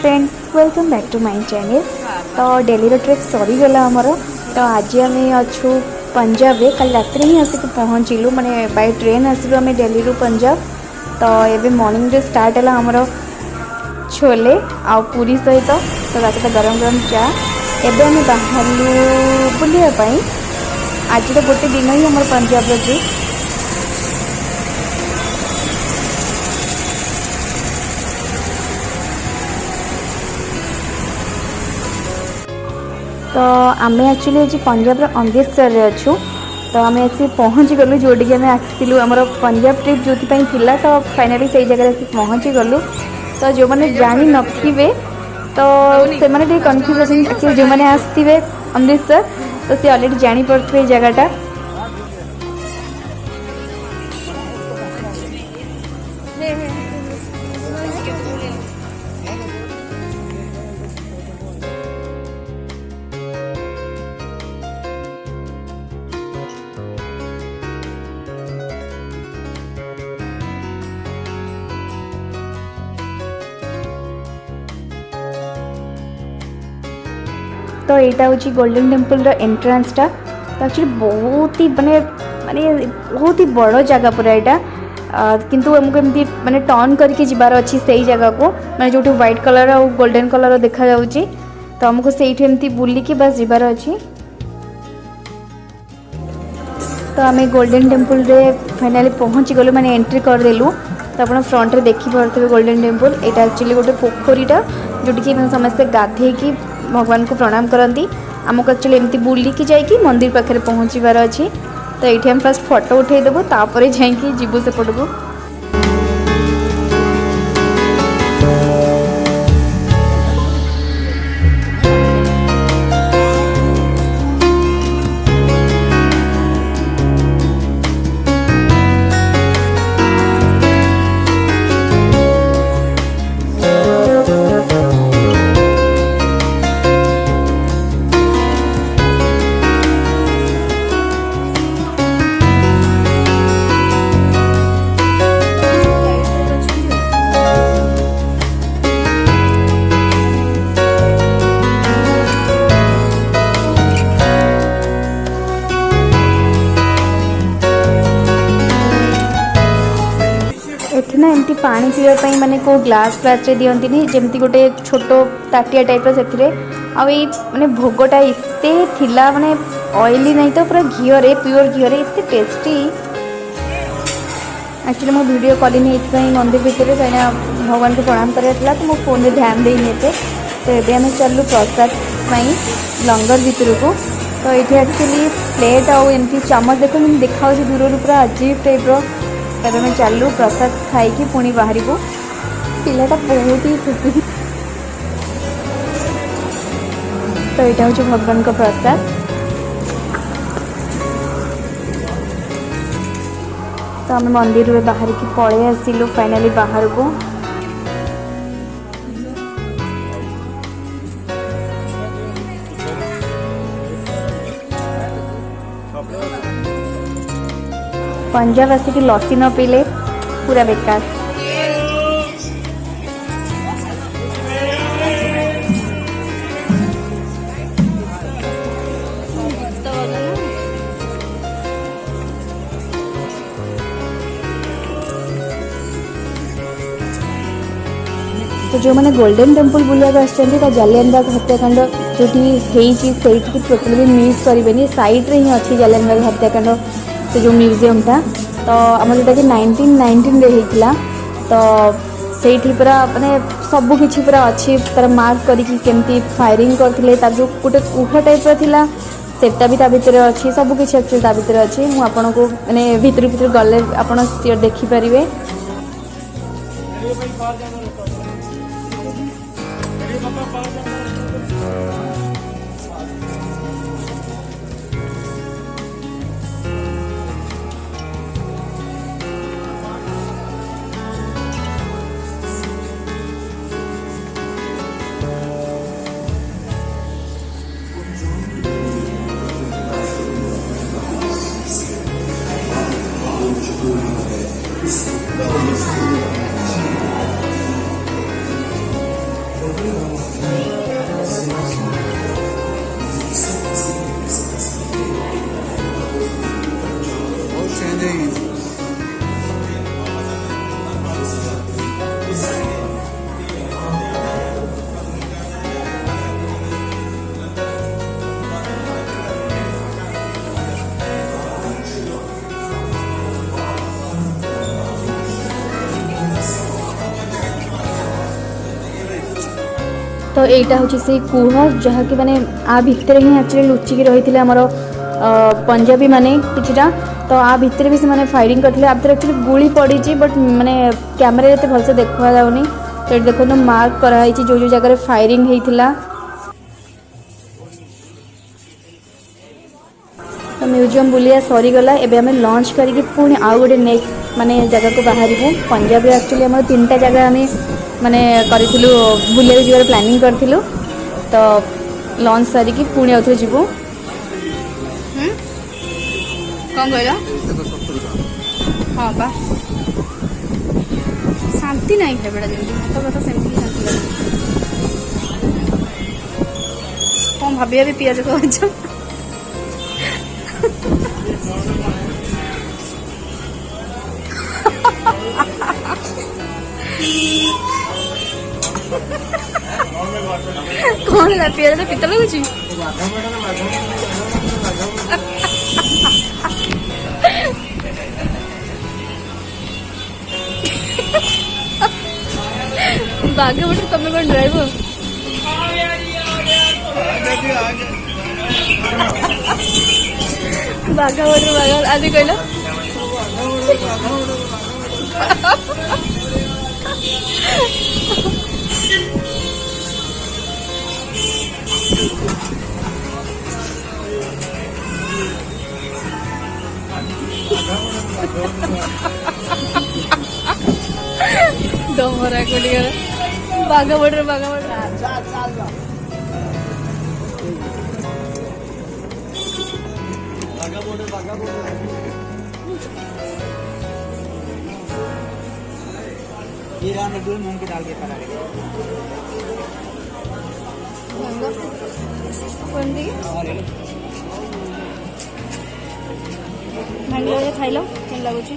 Friends, welcome back to my channel. तो daily trip सरीगला आमर। तो आज आम अच्छू पंजाब। कल रात ही आसिक पहुँचलु माने बाय ट्रेन आसलु आम दिल्ली रू पंजाब। तो ये मॉर्निंग रे स्टार्ट है आमर छोले आउ पूरी सहित तो रात गरम गरम चा। एबे आम बाहरलु बुलाई। आज तो गोटे दिन ही आम पंजाब ट्रिप। तो आम एक्चुअली आज पंजाब अमृतसर अच्छू। तो आम आसी पहुँची गलु जोटिक आम आसलु आमर पंजाब ट्रिप जो थिला। तो फाइनाली से जगह आसी पहुँची गलु। तो जो मैंने जानी नथिबे तो से मैंने कन्फ्यूज जो मैंने आसवे अमृतसर तो सी अलरेडी जानी पड़े जगहटा। तो यहाँ हूँ गोल्डन टेम्पल एंट्रांस टा। तो एक्चुअली बहुत ही माने माने बहुत ही बड़ जगह पूरा यहाँ। किंतु हमको एमती माने टर्न करके जीवार अच्छी से ही जगह को माने जो व्हाइट कलर और गोल्डन कलर देखा जाउची। तो हमको से एमती बुलिकी बस जीवार अच्छी। तो आम गोल्डन टेम्पल रे फाइनाली पहुँची गलु माने एंट्री करदेलु। तो आप फ्रंट रे देखी पारे गोल्डन टेम्पल। यहाँ एक्चुअली गोटे पोखरीटा जोटि समस्ते गाधे की भगवान को प्रणाम करती। आमको एक्चुअली एमती बुलिकी जाइए मंदिर पाखे पहुँचबार अच्छी। तो ये हम फास्ट फोटो उठेदेबू तापर जाइए जीवु सेपट को। ना एमती पानी पीवाई माने को ग्लास फ्लास रे दियंती जमती गोटे छोट ताटिया टाइप से माने भोगटा एते थिला माने ऑयली नहीं तो पूरा घी रे प्योर घी रे एते टेस्टी। एक्चुअली मो वीडियो कॉलिंग मंदिर भितर कहीं भगवान को प्रणाम कराला तो मो फोन में ध्यान देने। तो ये आम चलू प्रसाद लंगर भितर को। तो ये एक्चुअली प्लेट आमती चामच देख देखा दूर पूरा अजीब टाइप। तब मैं चलू प्रसाद खाई पुणी बाहर को। पिलाटा बहुत ही खुशी। तो यहाँ हूँ भगवान का प्रसाद। तो आम मंदिर में बाहर की पड़े आसिलु फाइनाली बाहर को। पंजाब आसिक लस्सी न पीले पूरा बेकार। तो जो मैंने गोल्डन टेम्पल बुलिया तो जालियानबाग हत्याकांड जो टोटल भी मिस करेंगे। साइड रे ही अच्छी जालियानबाग हत्याकांड से जो म्यूजियम था। तो आम जोटा कि 1919 रे होता। तो से पूरा माने सबू किसी पूरा अच्छी तार मार्क करके फायरिंग करते जो गोटे कुह टाइप रहा सेटा भी भितर अच्छी सब किसी एक्चुअली भितर अच्छी। मुझे आपन को माने भितर भितर गले आप देखिपारे। तो यहाँ हूँ से कूह जहाँकि माने आ भितर ही एक्चुअली लुचिकी रही आमर पंजाबी माने किछिटा तो आ भितर भी से फायरिंग करते आ भितर एक्चुअली गुली पड़ी बट माने कैमरा ये भलसे देखा जाऊनी। तो ये देखो मार्क कराई जो जो जगह फायरिंग होता। तो म्यूजियम बुलिया सरीगला एबे आम लंच करके पुणी आउ गोटे नेक्स्ट माने जगह को बाहर पंजाब एक्चुअली आम 3टा जगह आम माने करूँ बुलिया जीवार प्लानिंग करूँ। तो लंच सारिकी पुणी आउ थे जीवु कौन कहला हाँ बा शांति नहीं खाइबा जमी मत कथा सेमती शांति लगे कौन भाभी भी पियाज कह कौन है पियाज तो पिता लगुच बागे बोटे तुम कौन ड्राइवर बाघा बोटे बाघा आज कहल डमरा को बाघा बोटे बाघा बोटे खाइल केन लगुच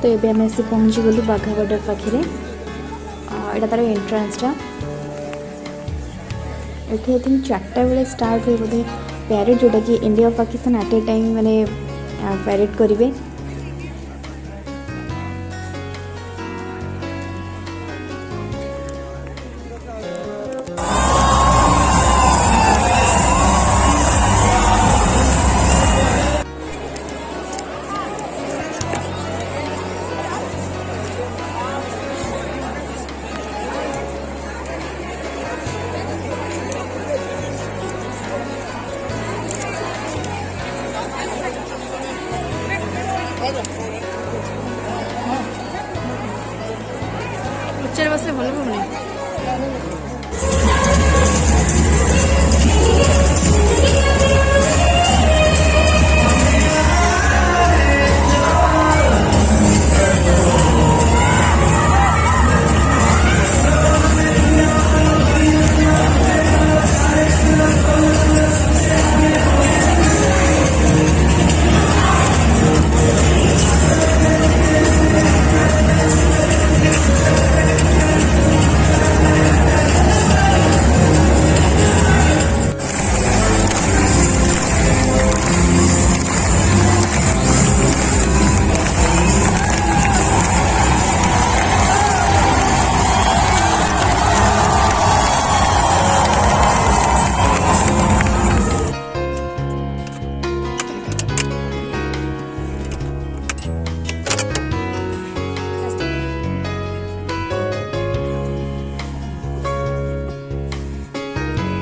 तो ये आम आसी पहुँची गलु बाघा बॉर्डर पाखे यहाँ तार एंट्रांसटा ये आई थिंक 4टा बेले स्टार्ट हुए बोधे प्यारेड जोटा कि इंडिया और पाकिस्तान एट ए टाइम मैंने प्यारेड करेंगे। उच्चर बसले भल पड़े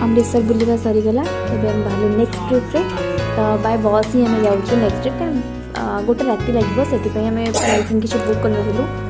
अमृतसर बुलवा सरीगला बाहर नेक्स्ट ट्रिप रे तो बाय बस ही आम जाऊँ नेक्स्ट ट्रिप गोटे राति लगे से आम फ्लाइट किसी बुक कर